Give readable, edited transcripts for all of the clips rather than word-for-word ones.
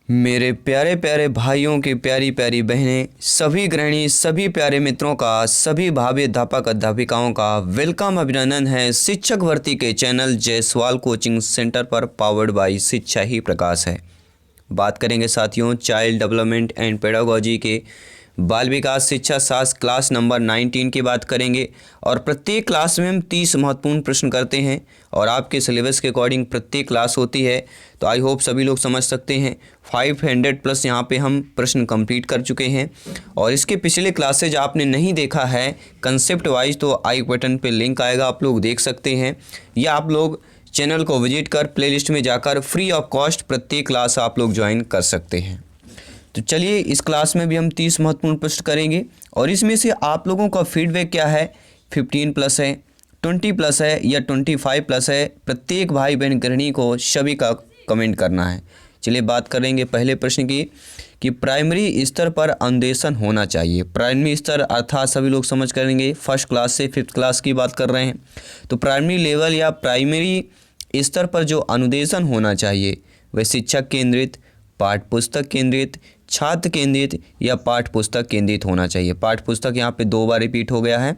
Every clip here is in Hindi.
मेरे प्यारे प्यारे भाइयों की प्यारी प्यारी बहनें, सभी गृहिणी, सभी प्यारे मित्रों का, सभी भावी अध्यापक अध्यापिकाओं का वेलकम, अभिनंदन है शिक्षक भर्ती के चैनल जायसवाल कोचिंग सेंटर पर, पावर्ड बाय शिक्षा ही प्रकाश है। बात करेंगे साथियों चाइल्ड डेवलपमेंट एंड पेडागोजी के बाल विकास शिक्षा शास्त्र क्लास नंबर 19 की बात करेंगे। और प्रत्येक क्लास में हम 30 महत्वपूर्ण प्रश्न करते हैं और आपके सिलेबस के अकॉर्डिंग प्रत्येक क्लास होती है। तो आई होप सभी लोग समझ सकते हैं 500 प्लस यहाँ पे हम प्रश्न कंप्लीट कर चुके हैं। और इसके पिछले क्लासेज आपने नहीं देखा है कंसेप्ट वाइज तो आई बटन पे लिंक आएगा, आप लोग देख सकते हैं, या आप लोग चैनल को विजिट कर प्लेलिस्ट में जाकर फ्री ऑफ कॉस्ट प्रत्येक क्लास आप लोग ज्वाइन कर सकते हैं। तो चलिए इस क्लास में भी हम 30 महत्वपूर्ण प्रश्न करेंगे और इसमें से आप लोगों का फीडबैक क्या है, 15 प्लस है, 20 प्लस है या 25 प्लस है, प्रत्येक भाई बहन गृहिणी को सभी का कमेंट करना है। चलिए बात करेंगे पहले प्रश्न की कि प्राइमरी स्तर पर अनुदेशन होना चाहिए। प्राइमरी स्तर अर्थात सभी लोग समझ करेंगे फर्स्ट क्लास से 5th क्लास की बात कर रहे हैं। तो प्राइमरी लेवल या प्राइमरी स्तर पर जो अनुदेशन होना चाहिए वह शिक्षक केंद्रित, पाठ्य पुस्तक केंद्रित, छात्र केंद्रित या पाठ्य पुस्तक केंद्रित होना चाहिए। पाठ्य पुस्तक यहाँ पे 2 बार रिपीट हो गया है,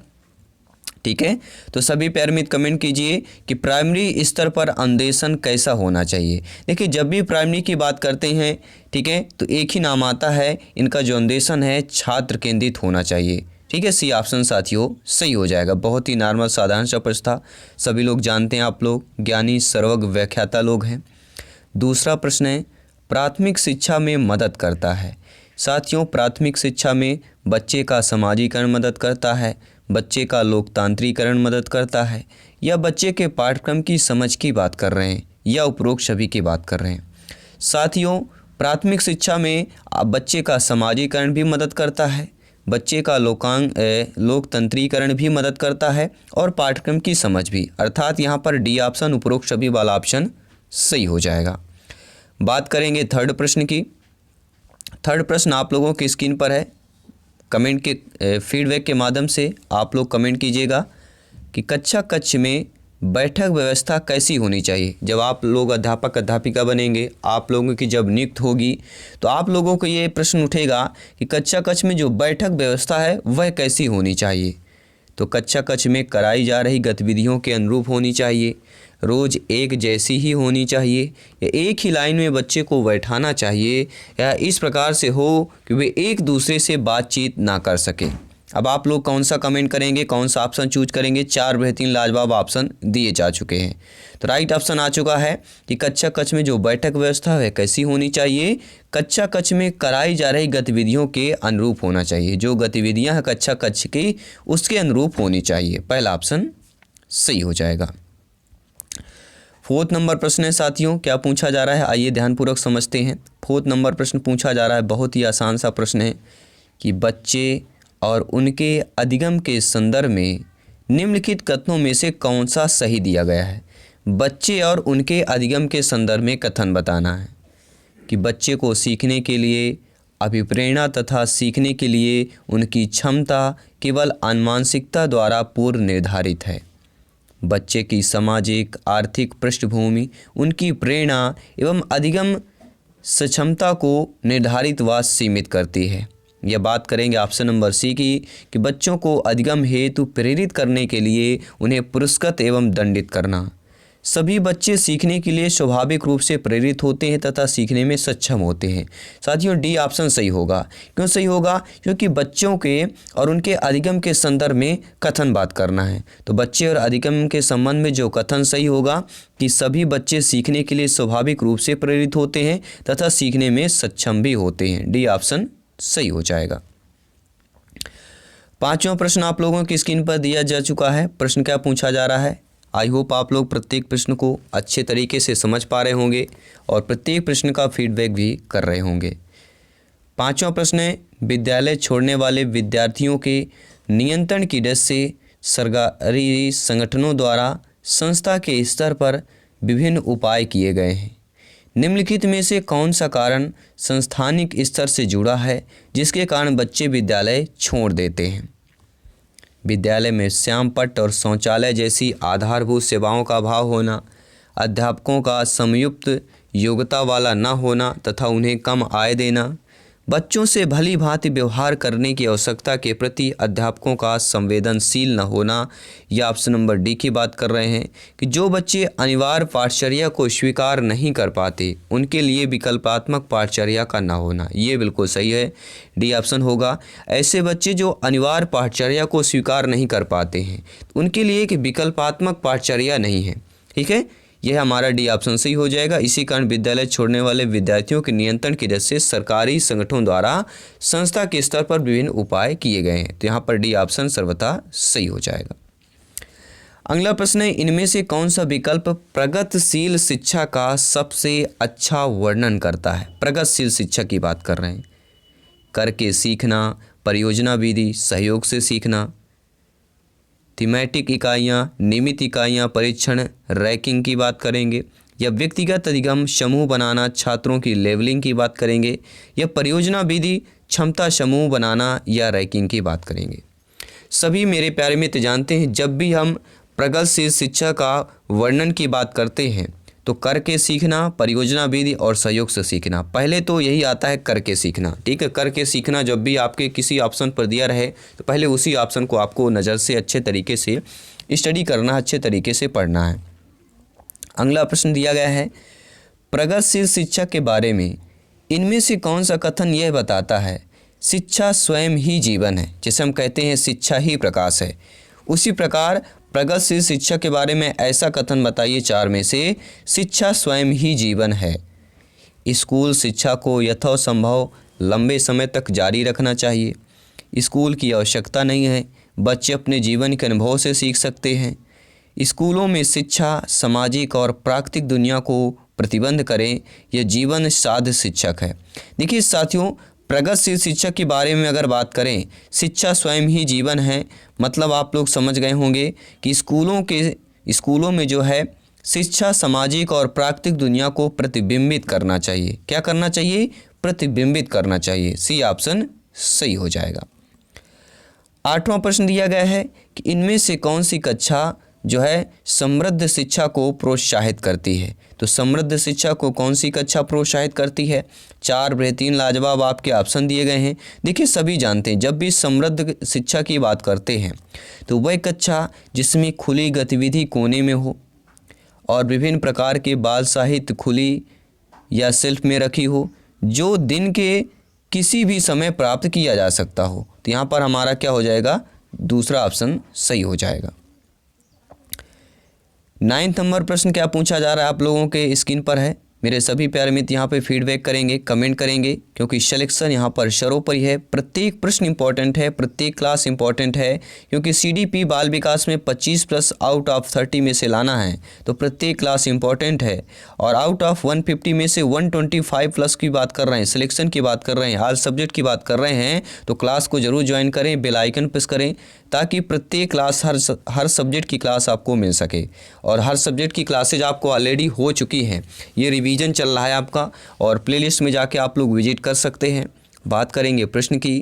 ठीक है। तो सभी प्यारे मित्र कमेंट कीजिए कि प्राइमरी स्तर पर अनुदेशन कैसा होना चाहिए। देखिए जब भी प्राइमरी की बात करते हैं, ठीक है, तो एक ही नाम आता है, इनका जो अनुदेशन है छात्र केंद्रित होना चाहिए, ठीक है। सी ऑप्शन साथियों सही हो जाएगा। बहुत ही नॉर्मल साधारण सा प्रश्न था, सभी लोग जानते हैं, आप लोग ज्ञानी सर्वज्ञ व्याख्याता लोग हैं। दूसरा प्रश्न है प्राथमिक शिक्षा में मदद करता है। साथियों प्राथमिक शिक्षा में बच्चे का समाजीकरण मदद करता है, बच्चे का लोकतांत्रिकरण मदद करता है, या बच्चे के पाठ्यक्रम की समझ की बात कर रहे हैं, या उपरोक्त सभी की बात कर रहे हैं। साथियों प्राथमिक शिक्षा में बच्चे का समाजीकरण भी मदद करता है, बच्चे का लोकतंत्रीकरण भी मदद करता है और पाठ्यक्रम की समझ भी, अर्थात यहाँ पर डी ऑप्शन उपरोक्त सभी वाला ऑप्शन सही हो जाएगा। बात करेंगे थर्ड प्रश्न की। थर्ड प्रश्न आप लोगों की स्क्रीन पर है, कमेंट के फीडबैक के माध्यम से आप लोग कमेंट कीजिएगा कि कक्षा कक्ष में बैठक व्यवस्था कैसी होनी चाहिए। जब आप लोग अध्यापक अध्यापिका बनेंगे, आप लोगों की जब नियुक्त होगी, तो आप लोगों को ये प्रश्न उठेगा कि कक्षा कक्ष में जो बैठक व्यवस्था है वह कैसी होनी चाहिए। तो कक्षा कक्ष में कराई जा रही गतिविधियों के अनुरूप होनी चाहिए, रोज़ एक जैसी ही होनी चाहिए, या एक ही लाइन में बच्चे को बैठाना चाहिए, या इस प्रकार से हो कि वे एक दूसरे से बातचीत ना कर सके। अब आप लोग कौन सा कमेंट करेंगे, कौन सा ऑप्शन चूज करेंगे। 4 बेहतरीन लाजवाब ऑप्शन दिए जा चुके हैं। तो राइट ऑप्शन आ चुका है कि कक्षा कक्ष में जो बैठक व्यवस्था है कैसी होनी चाहिए, कक्षा कक्ष में कराई जा रही गतिविधियों के अनुरूप होना चाहिए। जो गतिविधियां हैं कक्षा कक्ष की उसके अनुरूप होनी चाहिए। पहला ऑप्शन सही हो जाएगा। 4th नंबर प्रश्न है साथियों, क्या पूछा जा रहा है, आइए ध्यानपूर्वक समझते हैं। 4th नंबर प्रश्न पूछा जा रहा है, बहुत ही आसान सा प्रश्न है कि बच्चे और उनके अधिगम के संदर्भ में निम्नलिखित कथनों में से कौन सा सही दिया गया है। बच्चे और उनके अधिगम के संदर्भ में कथन बताना है कि बच्चे को सीखने के लिए अभिप्रेरणा तथा सीखने के लिए उनकी क्षमता केवल अनुमानसिकता द्वारा पूर्व निर्धारित है। बच्चे की सामाजिक आर्थिक पृष्ठभूमि उनकी प्रेरणा एवं अधिगम सक्षमता को निर्धारित व सीमित करती है। यह बात करेंगे ऑप्शन नंबर सी की कि बच्चों को अधिगम हेतु प्रेरित करने के लिए उन्हें पुरस्कृत एवं दंडित करना। सभी बच्चे सीखने के लिए स्वाभाविक रूप से प्रेरित होते हैं तथा सीखने में सक्षम होते हैं। साथियों डी ऑप्शन सही होगा। क्यों सही होगा? क्योंकि बच्चों के और उनके अधिगम के संदर्भ में कथन बात करना है। तो बच्चे और अधिगम के संबंध में जो कथन सही होगा कि सभी बच्चे सीखने के लिए स्वाभाविक रूप से प्रेरित होते हैं तथा सीखने में सक्षम भी होते हैं। डी ऑप्शन सही हो जाएगा। 5वां प्रश्न आप लोगों की स्क्रीन पर दिया जा चुका है। प्रश्न क्या पूछा जा रहा है, आई होप आप लोग प्रत्येक प्रश्न को अच्छे तरीके से समझ पा रहे होंगे और प्रत्येक प्रश्न का फीडबैक भी कर रहे होंगे। 5वां प्रश्न है विद्यालय छोड़ने वाले विद्यार्थियों के नियंत्रण की दृष्टि से सरकारी संगठनों द्वारा संस्था के स्तर पर विभिन्न उपाय किए गए हैं। निम्नलिखित में से कौन सा कारण संस्थानिक स्तर से जुड़ा है जिसके कारण बच्चे विद्यालय छोड़ देते हैं। विद्यालय में श्यामपट्ट और शौचालय जैसी आधारभूत सेवाओं का अभाव होना, अध्यापकों का संयुक्त योग्यता वाला न होना तथा उन्हें कम आय देना, बच्चों से भली भांति व्यवहार करने की आवश्यकता के प्रति अध्यापकों का संवेदनशील न होना, या ऑप्शन नंबर डी की बात कर रहे हैं कि जो बच्चे अनिवार्य पाठचर्या को स्वीकार नहीं कर पाते उनके लिए विकल्पात्मक पाठचर्या का न होना। ये बिल्कुल सही है, डी ऑप्शन होगा। ऐसे बच्चे जो अनिवार्य पाठचर्या को स्वीकार नहीं कर पाते हैं उनके लिए एक विकल्पात्मक पाठचर्या नहीं है। ठीक है, यह हमारा डी ऑप्शन सही हो जाएगा। इसी कारण विद्यालय छोड़ने वाले विद्यार्थियों के नियंत्रण की दृष्टि से सरकारी संगठनों द्वारा संस्था के स्तर पर विभिन्न उपाय किए गए हैं। तो यहाँ पर डी ऑप्शन सर्वथा सही हो जाएगा। अगला प्रश्न है, इनमें से कौन सा विकल्प प्रगतिशील शिक्षा का सबसे अच्छा वर्णन करता है? प्रगतिशील शिक्षा की बात कर रहे हैं। करके सीखना, परियोजना विधि, सहयोग से सीखना, थीमेटिक इकाइयाँ, नियमित इकाइयाँ, परीक्षण, रैंकिंग की बात करेंगे, या व्यक्तिगत अधिगम, समूह बनाना, छात्रों की लेवलिंग की बात करेंगे, या परियोजना विधि, क्षमता समूह बनाना, या रैंकिंग की बात करेंगे। सभी मेरे प्यारे मित्र जानते हैं जब भी हम प्रगतिशील शिक्षा का वर्णन की बात करते हैं तो करके सीखना, परियोजना विधि और सहयोग से सीखना, पहले तो यही आता है करके सीखना। ठीक है, करके सीखना जब भी आपके किसी ऑप्शन पर दिया रहे तो पहले उसी ऑप्शन को आपको नज़र से अच्छे तरीके से स्टडी करना, अच्छे तरीके से पढ़ना है। अगला प्रश्न दिया गया है, प्रगतिशील शिक्षा के बारे में इनमें से कौन सा कथन यह बताता है शिक्षा स्वयं ही जीवन है? जैसे हम कहते हैं शिक्षा ही प्रकाश है, उसी प्रकार प्रगतिशील शिक्षा के बारे में ऐसा कथन बताइए चार में से शिक्षा स्वयं ही जीवन है। स्कूल शिक्षा को यथासंभव लंबे समय तक जारी रखना चाहिए। स्कूल की आवश्यकता नहीं है, बच्चे अपने जीवन के अनुभव से सीख सकते हैं। स्कूलों में शिक्षा सामाजिक और प्राकृतिक दुनिया को प्रतिबंध करें, यह जीवन साध शिक्षक है। देखिए साथियों, प्रगतिशील शिक्षा के बारे में अगर बात करें, शिक्षा स्वयं ही जीवन है, मतलब आप लोग समझ गए होंगे कि स्कूलों में जो है शिक्षा सामाजिक और प्राकृतिक दुनिया को प्रतिबिंबित करना चाहिए। क्या करना चाहिए? प्रतिबिंबित करना चाहिए। सी ऑप्शन सही हो जाएगा। 8वां प्रश्न दिया गया है कि इनमें से कौन सी कक्षा जो है समृद्ध शिक्षा को प्रोत्साहित करती है? तो समृद्ध शिक्षा को कौन सी कक्षा प्रोत्साहित करती है? 4 बेहतरीन लाजवाब आपके ऑप्शन दिए गए हैं। देखिए सभी जानते हैं जब भी समृद्ध शिक्षा की बात करते हैं तो वह कक्षा जिसमें खुली गतिविधि कोने में हो और विभिन्न प्रकार के बाल साहित्य खुली या शेल्फ में रखी हो, जो दिन के किसी भी समय प्राप्त किया जा सकता हो। तो यहाँ पर हमारा क्या हो जाएगा? दूसरा ऑप्शन सही हो जाएगा। 9 नंबर प्रश्न क्या पूछा जा रहा है आप लोगों के स्क्रीन पर है। मेरे सभी प्यारे मित्र यहाँ पे फीडबैक करेंगे, कमेंट करेंगे, क्योंकि सिलेक्शन यहाँ पर सर्वोपरि है। प्रत्येक प्रश्न इंपॉर्टेंट है, प्रत्येक क्लास इंपॉर्टेंट है, क्योंकि सीडीपी बाल विकास में 25+ आउट ऑफ 30 में से लाना है, तो प्रत्येक क्लास इंपॉर्टेंट है। और आउट ऑफ 150 में से 125+ की बात कर रहे हैं, सिलेक्शन की बात कर रहे हैं, ऑल सब्जेक्ट की बात कर रहे हैं, तो क्लास को जरूर ज्वाइन करें, बेल आइकन प्रेस करें, ताकि प्रत्येक क्लास हर सब्जेक्ट की क्लास आपको मिल सके। और हर सब्जेक्ट की क्लासेज आपको ऑलरेडी हो चुकी हैं, ये रिवीजन चल रहा है आपका, और प्लेलिस्ट में जाके आप लोग विजिट कर सकते हैं। बात करेंगे प्रश्न की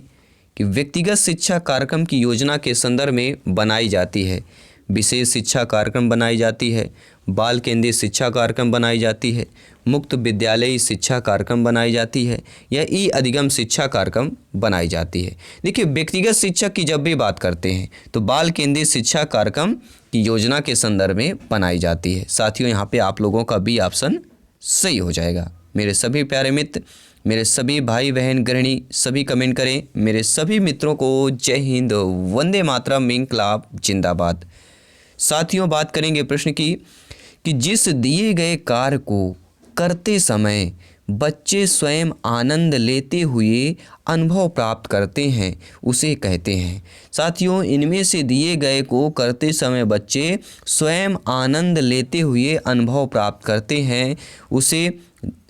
कि व्यक्तिगत शिक्षा कार्यक्रम की योजना के संदर्भ में बनाई जाती है, विशेष शिक्षा कार्यक्रम बनाई जाती है, बाल केंद्रीय शिक्षा कार्यक्रम बनाई जाती है, मुक्त विद्यालयी शिक्षा कार्यक्रम बनाई जाती है, या ई अधिगम शिक्षा कार्यक्रम बनाई जाती है। देखिए व्यक्तिगत शिक्षा की जब भी बात करते हैं तो बाल केंद्रीय शिक्षा कार्यक्रम की योजना के संदर्भ में बनाई जाती है। साथियों यहाँ पे आप लोगों का बी ऑप्शन सही हो जाएगा। मेरे सभी प्यारे मित्र, मेरे सभी भाई बहन गृहिणी सभी कमेंट करें। मेरे सभी मित्रों को जय हिंद, वंदे मातरम, इंकलाब जिंदाबाद। साथियों बात करेंगे प्रश्न की कि जिस दिए गए कार्य को करते समय बच्चे स्वयं आनंद लेते हुए अनुभव प्राप्त करते हैं उसे कहते हैं। साथियों इनमें से दिए गए को करते समय बच्चे स्वयं आनंद लेते हुए अनुभव प्राप्त करते हैं उसे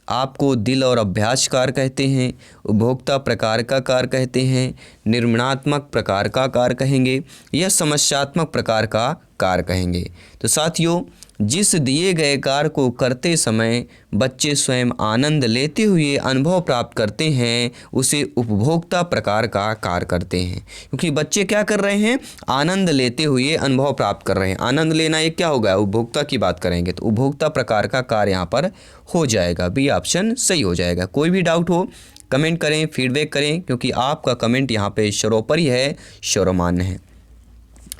आपको दिल और अभ्यास कार्य कहते हैं, उपभोक्ता प्रकार का कार्य कहते हैं, निर्माणात्मक प्रकार का कार्य कहेंगे, या समस्यात्मक प्रकार का कार्य कहेंगे। तो साथियों जिस दिए गए कार्य को करते समय बच्चे स्वयं आनंद लेते हुए अनुभव प्राप्त करते हैं उसे उपभोक्ता प्रकार का कार्य करते हैं। क्योंकि बच्चे क्या कर रहे हैं, आनंद लेते हुए अनुभव प्राप्त कर रहे हैं। आनंद लेना ये क्या होगा, उपभोक्ता की बात करेंगे तो उपभोक्ता प्रकार का कार्य यहाँ पर हो जाएगा। बी ऑप्शन सही हो जाएगा। कोई भी डाउट हो कमेंट करें, फीडबैक करें, क्योंकि आपका कमेंट यहाँ पे सर्वोपरि है, सर्वमान्य है।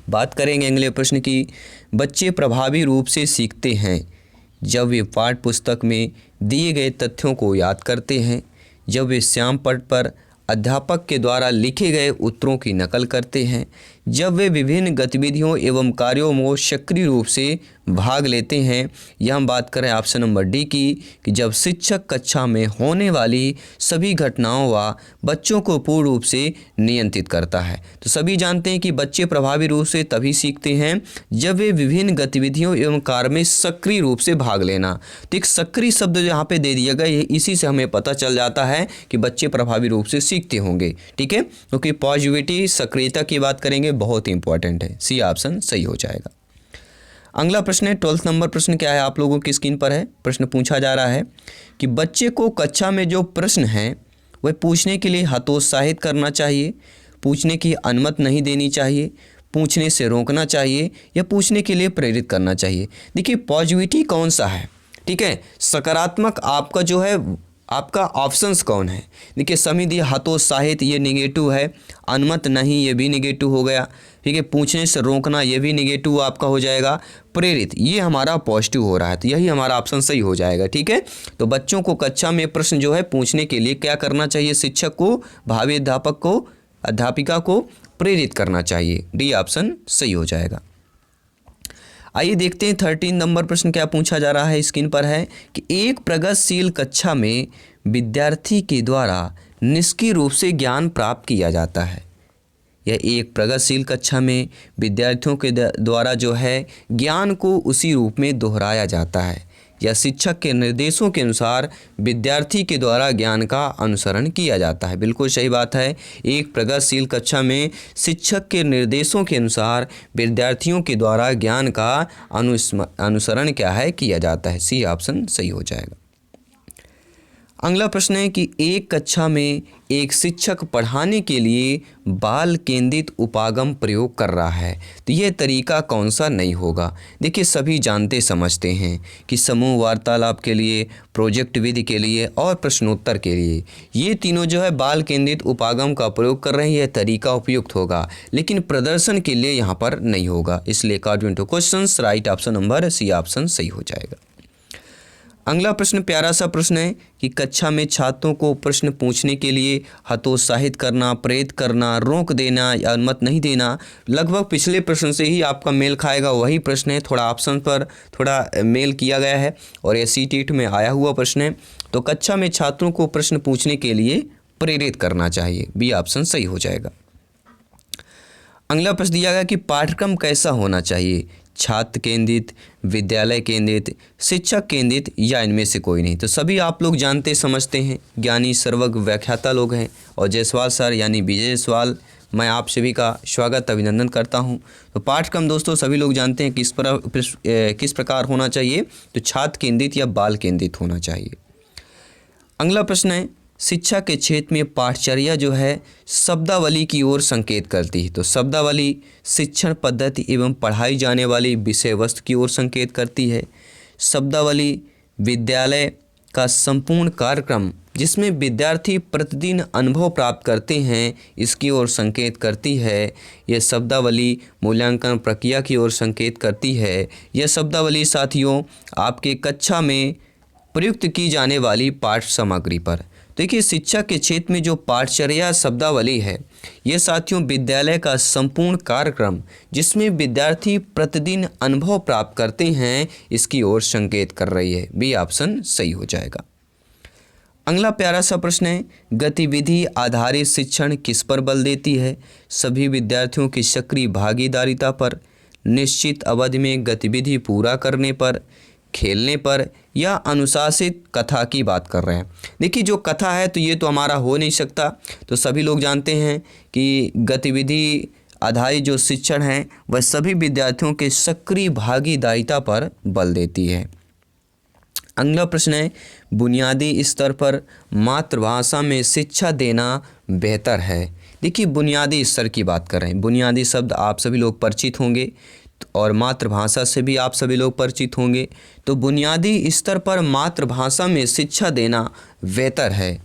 बात करेंगे अगले प्रश्न की। बच्चे प्रभावी रूप से सीखते हैं जब वे पाठ्य पुस्तक में दिए गए तथ्यों को याद करते हैं, जब वे श्यामपट्ट पर अध्यापक के द्वारा लिखे गए उत्तरों की नकल करते हैं, जब वे विभिन्न गतिविधियों एवं कार्यों में सक्रिय रूप से भाग लेते हैं, यह हम बात करें ऑप्शन नंबर डी की कि जब शिक्षक कक्षा में होने वाली सभी घटनाओं व बच्चों को पूर्ण रूप से नियंत्रित करता है। तो सभी जानते हैं कि बच्चे प्रभावी रूप से तभी सीखते हैं जब वे विभिन्न गतिविधियों एवं कार्य में सक्रिय रूप से भाग लेना। तो एक सक्रिय शब्द जो यहाँ पे दे दिया गया, इसी से हमें पता चल जाता है कि बच्चे प्रभावी रूप से सीखते होंगे। ठीक है, क्योंकि पॉजिटिविटी सक्रियता की बात करेंगे, बहुत इंपॉर्टेंट है। सी ऑप्शन सही हो जाएगा। अगला प्रश्न है 12th नंबर प्रश्न क्या है, आप लोगों की स्क्रीन पर है। प्रश्न पूछा जा रहा है कि बच्चे को कक्षा में जो प्रश्न हैं वह पूछने के लिए हतोत्साहित करना चाहिए, पूछने की अनुमति नहीं देनी चाहिए, पूछने से रोकना चाहिए या पूछने के लिए प्रेरित करना चाहिए। देखिए पॉजिटिविटी कौन सा है, ठीक है, सकारात्मक आपका जो है आपका ऑप्शंस कौन है। देखिए सभी दिए, हतोत्साहित ये निगेटिव है, अनुमत नहीं ये भी निगेटिव हो गया, ठीक है, पूछने से रोकना ये भी निगेटिव आपका हो जाएगा, प्रेरित ये हमारा पॉजिटिव हो रहा है, तो यही हमारा ऑप्शन सही हो जाएगा। ठीक है, तो बच्चों को कक्षा में प्रश्न जो है पूछने के लिए क्या करना चाहिए, शिक्षक को, भावी अध्यापक को, अध्यापिका को प्रेरित करना चाहिए। डी ऑप्शन सही हो जाएगा। आइए देखते हैं 13 नंबर प्रश्न क्या पूछा जा रहा है, स्क्रीन पर है कि एक प्रगतिशील कक्षा में विद्यार्थी के द्वारा निष्क्रिय रूप से ज्ञान प्राप्त किया जाता है। यह एक प्रगतिशील कक्षा में विद्यार्थियों के द्वारा जो है ज्ञान को उसी रूप में दोहराया जाता है या शिक्षक के निर्देशों के अनुसार विद्यार्थी के द्वारा ज्ञान का अनुसरण किया जाता है। बिल्कुल सही बात है, एक प्रगतिशील कक्षा में शिक्षक के निर्देशों के अनुसार विद्यार्थियों के द्वारा ज्ञान का अनुसरण क्या है, किया जाता है। सी ऑप्शन सही हो जाएगा। अगला प्रश्न है कि एक कक्षा में एक शिक्षक पढ़ाने के लिए बाल केंद्रित उपागम प्रयोग कर रहा है, तो यह तरीका कौन सा नहीं होगा। देखिए सभी जानते समझते हैं कि समूह वार्तालाप के लिए, प्रोजेक्ट विधि के लिए और प्रश्नोत्तर के लिए ये तीनों जो है बाल केंद्रित उपागम का प्रयोग कर रहे हैं, यह तरीका उपयुक्त होगा, लेकिन प्रदर्शन के लिए यहाँ पर नहीं होगा। इसलिए according to questions right option number C option सही हो जाएगा। अगला प्रश्न प्यारा सा प्रश्न है कि कक्षा में छात्रों को प्रश्न पूछने के लिए हतोत्साहित करना, प्रेरित करना, रोक देना या अनुमति नहीं देना, लगभग पिछले प्रश्न से ही आपका मेल खाएगा, वही प्रश्न है, थोड़ा ऑप्शन पर थोड़ा मेल किया गया है और ये सीटेट में आया हुआ प्रश्न है। तो कक्षा में छात्रों को प्रश्न पूछने के लिए प्रेरित करना चाहिए, बी ऑप्शन सही हो जाएगा। अगला प्रश्न दिया गया कि पाठ्यक्रम कैसा होना चाहिए, छात्र केंद्रित, विद्यालय केंद्रित, शिक्षक केंद्रित या इनमें से कोई नहीं। तो सभी आप लोग जानते समझते हैं, ज्ञानी सर्वज्ञ व्याख्याता लोग हैं और जायसवाल सर यानी विजय जायसवाल, मैं आप सभी का स्वागत अभिनंदन करता हूं। तो पाठ्यक्रम दोस्तों सभी लोग जानते हैं किस प्रकार होना चाहिए, तो छात्र केंद्रित या बाल केंद्रित होना चाहिए। अगला प्रश्न है शिक्षा के क्षेत्र में पाठचर्या जो है शब्दावली की ओर संकेत करती है। तो शब्दावली शिक्षण पद्धति एवं पढ़ाई जाने वाली विषय वस्तु की ओर संकेत करती है। शब्दावली विद्यालय का संपूर्ण कार्यक्रम जिसमें विद्यार्थी प्रतिदिन अनुभव प्राप्त करते हैं इसकी ओर संकेत करती है। यह शब्दावली मूल्यांकन प्रक्रिया की ओर संकेत करती है। यह शब्दावली साथियों आपके कक्षा में प्रयुक्त की जाने वाली पाठ्य सामग्री पर। देखिए शिक्षा के क्षेत्र में जो पाठचर्या शब्दावली है ये साथियों विद्यालय का संपूर्ण कार्यक्रम जिसमें विद्यार्थी प्रतिदिन अनुभव प्राप्त करते हैं इसकी ओर संकेत कर रही है। बी ऑप्शन सही हो जाएगा। अगला प्यारा सा प्रश्न है गतिविधि आधारित शिक्षण किस पर बल देती है, सभी विद्यार्थियों की सक्रिय भागीदारिता पर, निश्चित अवधि में गतिविधि पूरा करने पर, खेलने पर या अनुशासित कथा की बात कर रहे हैं। देखिए जो कथा है तो ये तो हमारा हो नहीं सकता, तो सभी लोग जानते हैं कि गतिविधि आधारित जो शिक्षण है वह सभी विद्यार्थियों के सक्रिय भागीदारिता पर बल देती है। अगला प्रश्न है, बुनियादी स्तर पर मातृभाषा में शिक्षा देना बेहतर है। देखिए, बुनियादी स्तर की बात कर रहे हैं। बुनियादी शब्द आप सभी लोग परिचित होंगे और मातृभाषा से भी आप सभी लोग परिचित होंगे। तो बुनियादी स्तर पर मातृभाषा में शिक्षा देना बेहतर है,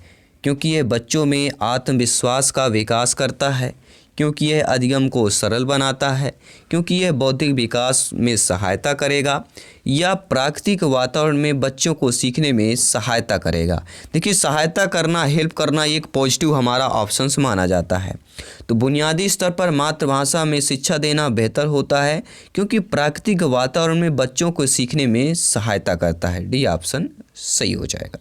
क्योंकि यह बच्चों में आत्मविश्वास का विकास करता है, क्योंकि यह अधिगम को सरल बनाता है, क्योंकि यह बौद्धिक विकास में सहायता करेगा, या प्राकृतिक वातावरण में बच्चों को सीखने में सहायता करेगा। देखिए, सहायता करना, हेल्प करना एक पॉजिटिव हमारा ऑप्शन माना जाता है। तो बुनियादी स्तर पर मातृभाषा में शिक्षा देना बेहतर होता है, क्योंकि प्राकृतिक वातावरण में बच्चों को सीखने में सहायता करता है। डी ऑप्शन सही हो जाएगा।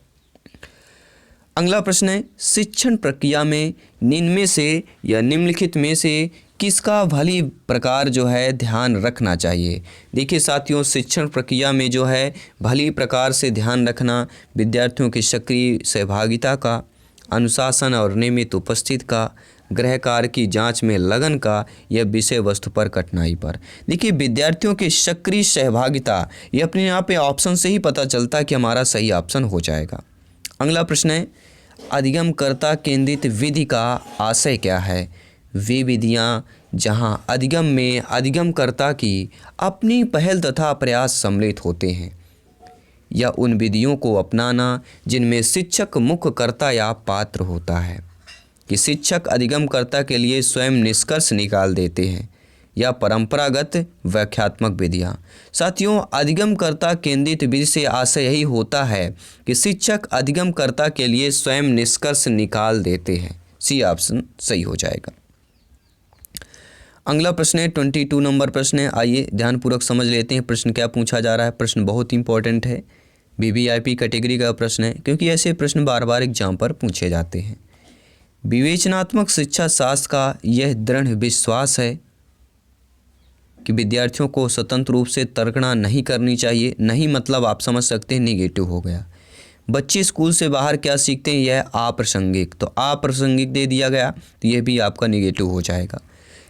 अगला प्रश्न है, शिक्षण प्रक्रिया में निम्न में से या निम्नलिखित में से किसका भली प्रकार जो है ध्यान रखना चाहिए। देखिए साथियों, शिक्षण प्रक्रिया में जो है भली प्रकार से ध्यान रखना विद्यार्थियों की सक्रिय सहभागिता का, अनुशासन और नियमित उपस्थिति का, गृह कार्य की जांच में लगन का, या विषय वस्तु पर कठिनाई पर। देखिए, विद्यार्थियों की सक्रिय सहभागिता, ये अपने यहाँ पे ऑप्शन से ही पता चलता है कि हमारा सही ऑप्शन हो जाएगा। अगला प्रश्न है, अधिगमकर्ता केंद्रित विधि का आशय क्या है। वे विधियाँ जहाँ अधिगम में अधिगमकर्ता की अपनी पहल तथा प्रयास सम्मिलित होते हैं, या उन विधियों को अपनाना जिनमें शिक्षक मुख्य कर्ता या पात्र होता है, कि शिक्षक अधिगमकर्ता के लिए स्वयं निष्कर्ष निकाल देते हैं, या परंपरागत व्याख्यात्मक विधियाँ। साथियों, अधिगमकर्ता केंद्रित विधि से आशय यही होता है कि शिक्षक अधिगमकर्ता के लिए स्वयं निष्कर्ष निकाल देते हैं। सी ऑप्शन सही हो जाएगा। अगला प्रश्न है 22 नंबर प्रश्न है। आइए ध्यानपूर्वक समझ लेते हैं प्रश्न क्या पूछा जा रहा है। प्रश्न बहुत इंपॉर्टेंट है, वीवीआईपी कैटेगरी का प्रश्न है, क्योंकि ऐसे प्रश्न बार बार एग्जाम पर पूछे जाते हैं। विवेचनात्मक शिक्षा शास्त्र का यह दृढ़ विश्वास है कि विद्यार्थियों को स्वतंत्र रूप से तर्कना नहीं करनी चाहिए। नहीं मतलब आप समझ सकते हैं नेगेटिव हो गया। बच्चे स्कूल से बाहर क्या सीखते हैं, यह अप्रासंगिक, तो अप्रासंगिक दे दिया गया, तो यह भी आपका नेगेटिव हो जाएगा।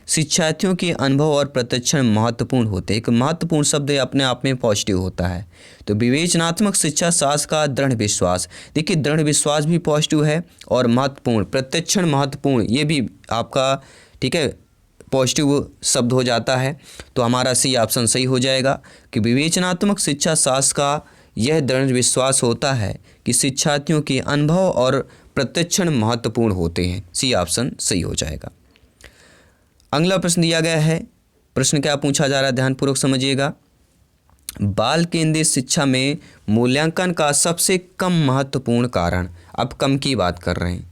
शिक्षार्थियों के अनुभव और प्रशिक्षण महत्वपूर्ण होते हैं। एक महत्वपूर्ण शब्द अपने आप में पॉजिटिव होता है। तो विवेचनात्मक शिक्षा शास्त्र का दृढ़ विश्वास, देखिए दृढ़ विश्वास भी पॉजिटिव है और महत्वपूर्ण, प्रशिक्षण महत्वपूर्ण, ये भी आपका ठीक है पॉजिटिव शब्द हो जाता है। तो हमारा सी ऑप्शन सही हो जाएगा कि विवेचनात्मक शिक्षा शास्त्र का यह दृढ़ विश्वास होता है कि शिक्षार्थियों के अनुभव और प्रशिक्षण महत्वपूर्ण होते हैं। सी ऑप्शन सही हो जाएगा। अगला प्रश्न दिया गया है, प्रश्न क्या पूछा जा रहा है, ध्यानपूर्वक समझिएगा। बाल केंद्रित शिक्षा में मूल्यांकन का सबसे कम महत्वपूर्ण कारण, अब कम की बात कर रहे हैं,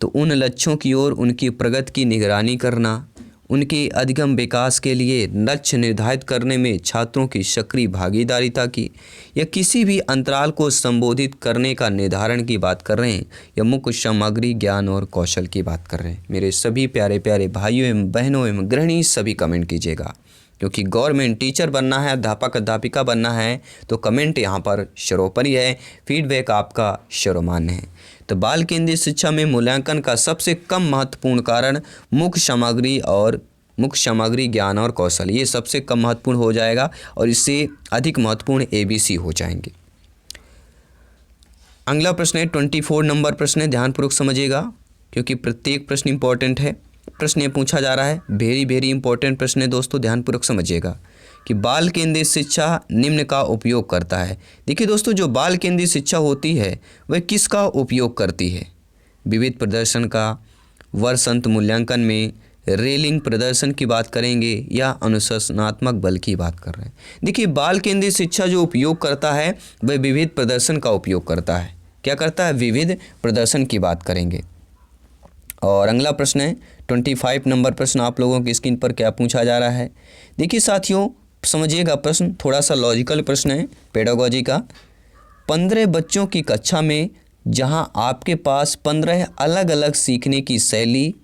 तो उन लक्ष्यों की ओर उनकी प्रगति की निगरानी करना, उनके अधिगम विकास के लिए लक्ष्य निर्धारित करने में छात्रों की सक्रिय भागीदारिता की, या किसी भी अंतराल को संबोधित करने का निर्धारण की बात कर रहे हैं, या मुख्य सामग्री ज्ञान और कौशल की बात कर रहे हैं। मेरे सभी प्यारे प्यारे भाइयों एवं बहनों एवं गृहिणी सभी कमेंट कीजिएगा, क्योंकि गवर्नमेंट टीचर बनना है, अध्यापक अध्यापिका बनना है, तो कमेंट यहाँ पर सर्वोपरि है, फीडबैक आपका सर्वमान्य है। तो बाल केंद्रित शिक्षा में मूल्यांकन का सबसे कम महत्वपूर्ण कारण मुख्य सामग्री ज्ञान और कौशल, ये सबसे कम महत्वपूर्ण हो जाएगा और इससे अधिक महत्वपूर्ण ABC हो जाएंगे। अगला प्रश्न है 24 नंबर प्रश्न है, ध्यानपूर्वक समझिएगा क्योंकि प्रत्येक प्रश्न इंपॉर्टेंट है। प्रश्न ये पूछा जा रहा है, वेरी इंपॉर्टेंट प्रश्न है दोस्तों, ध्यानपूर्वक समझिएगा कि बाल केंद्रित शिक्षा निम्न का उपयोग करता है। देखिए दोस्तों, जो बाल केंद्रित शिक्षा होती है वह किसका उपयोग करती है, विविध प्रदर्शन का, वर्षांत मूल्यांकन में रेलिंग प्रदर्शन की बात करेंगे, या अनुशासनात्मक बल की बात कर रहे हैं। देखिए बाल केंद्रित शिक्षा जो उपयोग करता है वह विविध प्रदर्शन का उपयोग करता है। क्या करता है, विविध प्रदर्शन की बात करेंगे। और अगला प्रश्न है 25 नंबर प्रश्न, आप लोगों की स्क्रीन पर क्या पूछा जा रहा है। देखिए साथियों समझिएगा, प्रश्न थोड़ा सा लॉजिकल प्रश्न है पेडागोजी का। 15 बच्चों की कक्षा में जहां आपके पास 15 अलग अलग सीखने की शैली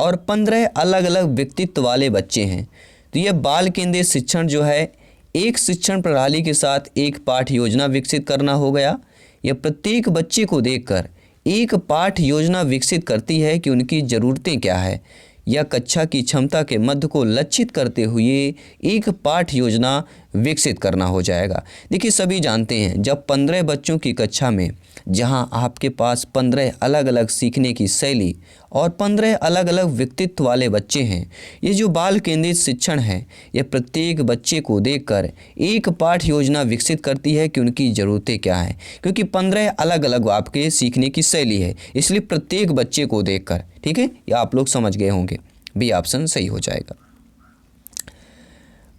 और 15 अलग अलग व्यक्तित्व वाले बच्चे हैं, तो यह बाल केंद्रित शिक्षण जो है एक शिक्षण प्रणाली के साथ एक पाठ योजना विकसित करना हो गया। यह प्रत्येक बच्चे को देखकर एक पाठ योजना विकसित करती है कि उनकी ज़रूरतें क्या है, या कक्षा की क्षमता के मध्य को लक्षित करते हुए एक पाठ योजना विकसित करना हो जाएगा। देखिए सभी जानते हैं जब 15 बच्चों की कक्षा में जहां आपके पास 15 अलग अलग सीखने की शैली और 15 अलग अलग व्यक्तित्व वाले बच्चे हैं, ये जो बाल केंद्रित शिक्षण है यह प्रत्येक बच्चे को देखकर एक पाठ योजना विकसित करती है कि उनकी ज़रूरतें क्या हैं, क्योंकि 15 अलग अलग आपके सीखने की शैली है, इसलिए प्रत्येक बच्चे को देखकर, ठीक है, ये आप लोग समझ गए होंगे। बी ऑप्शन सही हो जाएगा।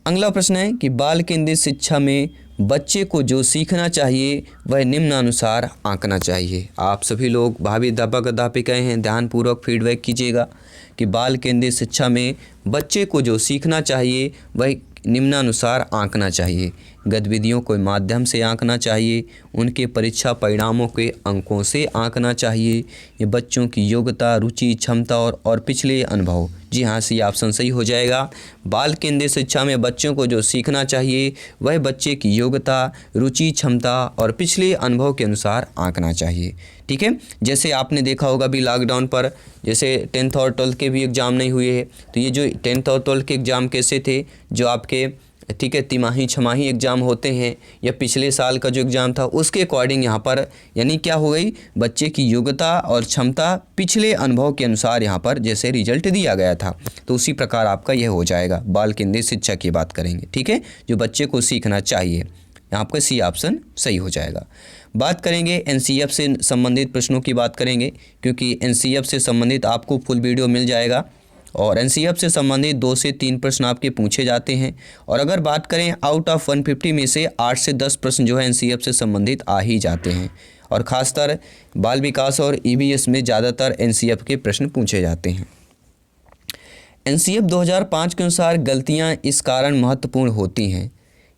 अगला प्रश्न है कि बाल केंद्रित शिक्षा में बच्चे को जो सीखना चाहिए वह निम्नानुसार आंकना चाहिए। आप सभी लोग भावी अध्यापक अध्यापिकाएं हैं, ध्यानपूर्वक फीडबैक कीजिएगा कि बाल केंद्रित शिक्षा में बच्चे को जो सीखना चाहिए वह निम्नानुसार आंकना चाहिए। गतिविधियों के माध्यम से आंकना चाहिए, उनके परीक्षा परिणामों के अंकों से आंकना चाहिए, ये बच्चों की योग्यता, रुचि, क्षमता और पिछले अनुभव। जी हाँ, सी ऑप्शन सही हो जाएगा। बाल केंद्रित शिक्षा में बच्चों को जो सीखना चाहिए वह बच्चे की योग्यता, रुचि, क्षमता और पिछले अनुभव के अनुसार आंकना चाहिए। ठीक है, जैसे आपने देखा होगा अभी लॉकडाउन पर जैसे 10th और 12th के भी एग्ज़ाम नहीं हुए हैं, तो ये जो 10th और 12th के एग्ज़ाम कैसे थे, जो आपके ठीक है तिमाही छमाही एग्ज़ाम होते हैं या पिछले साल का जो एग्ज़ाम था उसके अकॉर्डिंग यहाँ पर यानी क्या हो गई, बच्चे की योग्यता और क्षमता पिछले अनुभव के अनुसार यहाँ पर जैसे रिजल्ट दिया गया था, तो उसी प्रकार आपका यह हो जाएगा। बाल केंद्रित शिक्षा की बात करेंगे, ठीक है, जो बच्चे को सीखना चाहिए, यहाँ आपका सी ऑप्शन सही हो जाएगा। बात करेंगे एनसीएफ से संबंधित प्रश्नों की बात करेंगे, क्योंकि एनसीएफ से संबंधित आपको फुल वीडियो मिल जाएगा और एनसीएफ से संबंधित 2 से 3 प्रश्न आपके पूछे जाते हैं। और अगर बात करें आउट ऑफ 150 में से 8 से 10 प्रश्न जो है एनसीएफ से संबंधित आ ही जाते हैं, और ख़ासतर बाल विकास और ईवीएस में ज़्यादातर एनसीएफ के प्रश्न पूछे जाते हैं। एनसीएफ 2005 के अनुसार गलतियाँ इस कारण महत्वपूर्ण होती हैं,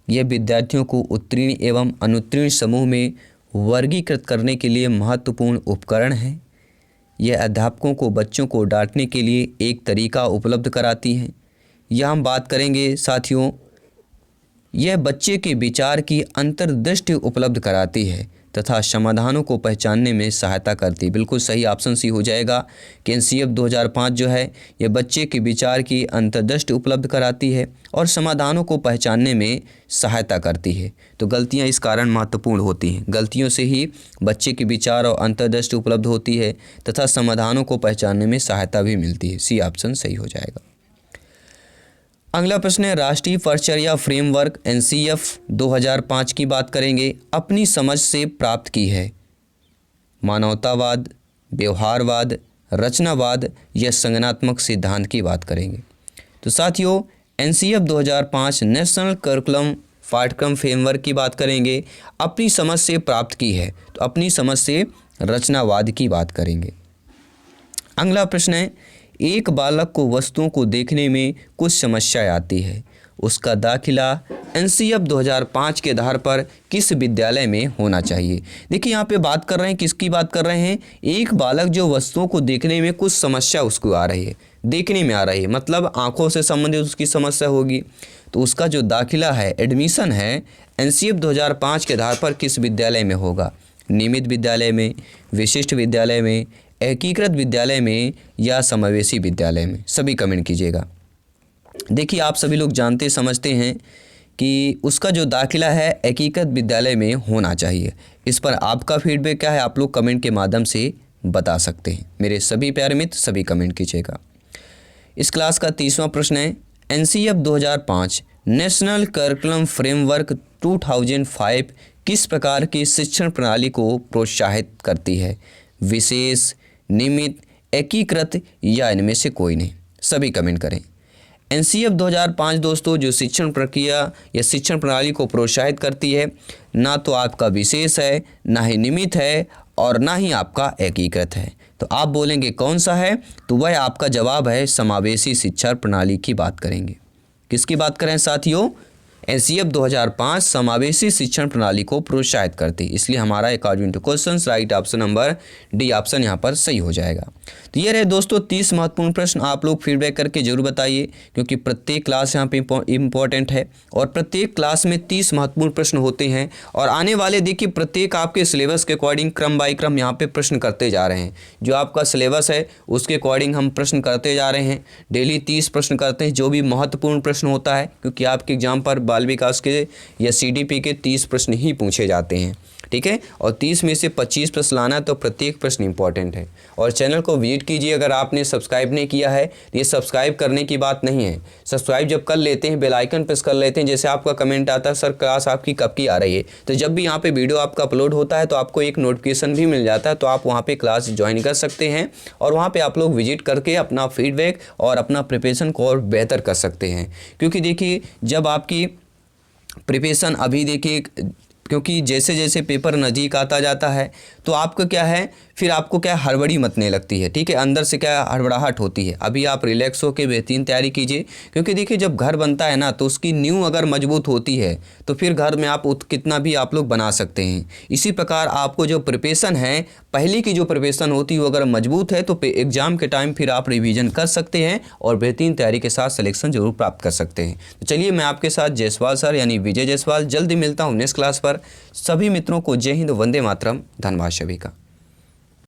यह विद्यार्थियों को उत्तीर्ण एवं अनुत्तीर्ण समूह में वर्गीकृत करने के लिए महत्वपूर्ण उपकरण है। यह अध्यापकों को बच्चों को डांटने के लिए एक तरीका उपलब्ध कराती हैं। यह हम बात करेंगे साथियों, यह बच्चे के विचार की अंतर्दृष्टि उपलब्ध कराती है तथा समाधानों को पहचानने में सहायता करती। बिल्कुल सही ऑप्शन सी हो जाएगा कि एनसीएफ 2005 जो है यह बच्चे के विचार की अंतर्दृष्टि उपलब्ध कराती है और समाधानों को पहचानने में सहायता करती है। तो गलतियां इस कारण महत्वपूर्ण होती हैं, गलतियों से ही बच्चे के विचार और अंतर्दृष्टि उपलब्ध होती है तथा समाधानों को पहचानने में सहायता भी मिलती है। सी ऑप्शन सही हो जाएगा। अगला प्रश्न है राष्ट्रीय परिचर्या फ्रेमवर्क एनसीएफ 2005 की बात करेंगे, अपनी समझ से प्राप्त की है। मानवतावाद, व्यवहारवाद, रचनावाद या संज्ञानात्मक सिद्धांत की बात करेंगे। तो साथियों एनसीएफ 2005 नेशनल करिकुलम पाठ्यक्रम फ्रेमवर्क की बात करेंगे, अपनी समझ से प्राप्त की है, तो अपनी समझ से रचनावाद की बात करेंगे। अगला प्रश्न है एक बालक को वस्तुओं को देखने में कुछ समस्या आती है, उसका दाखिला एनसीएफ 2005 के आधार पर किस विद्यालय में होना चाहिए। देखिए यहाँ पे बात कर रहे हैं, किसकी बात कर रहे हैं, एक बालक जो वस्तुओं को देखने में कुछ समस्या उसको आ रही है, देखने में आ रही है मतलब आंखों से संबंधित उसकी समस्या होगी, तो उसका जो दाखिला है, एडमिशन है, एनसीएफ 2005 के आधार पर किस विद्यालय में होगा, नियमित विद्यालय में, विशिष्ट विद्यालय में, एकीकृत विद्यालय में या समावेशी विद्यालय में। सभी कमेंट कीजिएगा। देखिए आप सभी लोग जानते समझते हैं कि उसका जो दाखिला है एकीकृत विद्यालय में होना चाहिए। इस पर आपका फीडबैक क्या है, आप लोग कमेंट के माध्यम से बता सकते हैं। मेरे सभी प्यारे मित्र सभी कमेंट कीजिएगा। इस क्लास का 30वां प्रश्न है एनसीएफ 2005 नेशनल करिकुलम फ्रेमवर्क 2005 किस प्रकार की शिक्षण प्रणाली को प्रोत्साहित करती है, विशेष, नियमित, एकीकृत या इनमें से कोई नहीं। सभी कमेंट करें। एनसीएफ 2005 दोस्तों जो शिक्षण प्रक्रिया या शिक्षण प्रणाली को प्रोत्साहित करती है, ना तो आपका विशेष है, ना ही नियमित है और ना ही आपका एकीकृत है। तो आप बोलेंगे कौन सा है, तो वह आपका जवाब है समावेशी शिक्षा प्रणाली की बात करेंगे। किसकी बात करें साथियों, एनसीएफ 2005 समावेशी शिक्षण प्रणाली को प्रोत्साहित करती है। इसलिए हमारा according to question right option number D option यहाँ पर सही हो जाएगा। तो ये रहे दोस्तों 30 महत्वपूर्ण प्रश्न। आप लोग फीडबैक करके जरूर बताइए, क्योंकि प्रत्येक क्लास यहाँ पे इम्पोर्टेंट है और प्रत्येक क्लास में 30 महत्वपूर्ण प्रश्न होते हैं। और आने वाले देखिए प्रत्येक आपके सिलेबस के अकॉर्डिंग क्रम बाई क्रम यहाँ पे प्रश्न करते जा रहे हैं। जो आपका सिलेबस है उसके अकॉर्डिंग हम प्रश्न करते जा रहे हैं। डेली 30 प्रश्न करते हैं, जो भी महत्वपूर्ण प्रश्न होता है, क्योंकि आपके एग्जाम पर बाल विकास के या सीडीपी के 30 प्रश्न ही पूछे जाते हैं। ठीक है, और 30 में से 25 प्रश्न लाना है, तो प्रत्येक प्रश्न इंपॉर्टेंट है। और चैनल को विजिट कीजिए। अगर आपने सब्सक्राइब नहीं किया है तो ये सब्सक्राइब करने की बात नहीं है। सब्सक्राइब जब कर लेते हैं, बेल आइकन प्रेस कर लेते हैं, जैसे आपका कमेंट आता है सर क्लास आपकी कब की आ रही है, तो जब भी यहाँ पे वीडियो आपका अपलोड होता है तो आपको एक नोटिफिकेशन भी मिल जाता है। तो आप वहाँ पर क्लास ज्वाइन कर सकते हैं और वहाँ पर आप लोग विजिट करके अपना फीडबैक और अपना प्रिपरेशन को और बेहतर कर सकते हैं। क्योंकि देखिए जब आपकी प्रिपरेशन अभी देखिए, क्योंकि जैसे जैसे पेपर नज़दीक आता जाता है तो आपको क्या है, फिर आपको क्या हड़बड़ी मचने लगती है। ठीक है, अंदर से क्या हड़बड़ाहट होती है। अभी आप रिलैक्स होकर बेहतरीन तैयारी कीजिए, क्योंकि देखिए जब घर बनता है ना तो उसकी नींव अगर मजबूत होती है तो फिर घर में आप कितना भी आप लोग बना सकते हैं। इसी प्रकार आपको जो प्रिपरेशन है, पहले की जो प्रिपरेशन होती है वो अगर मजबूत है तो एग्जाम के टाइम फिर आप रिवीजन कर सकते हैं और बेहतरीन तैयारी के साथ सिलेक्शन जरूर प्राप्त कर सकते हैं। तो चलिए मैं आपके साथ जायसवाल सर यानी विजय जायसवाल जल्दी मिलता हूँ नेक्स्ट क्लास पर। सभी मित्रों को जय हिंद, वंदे मातरम, धन्यवाद सभी का।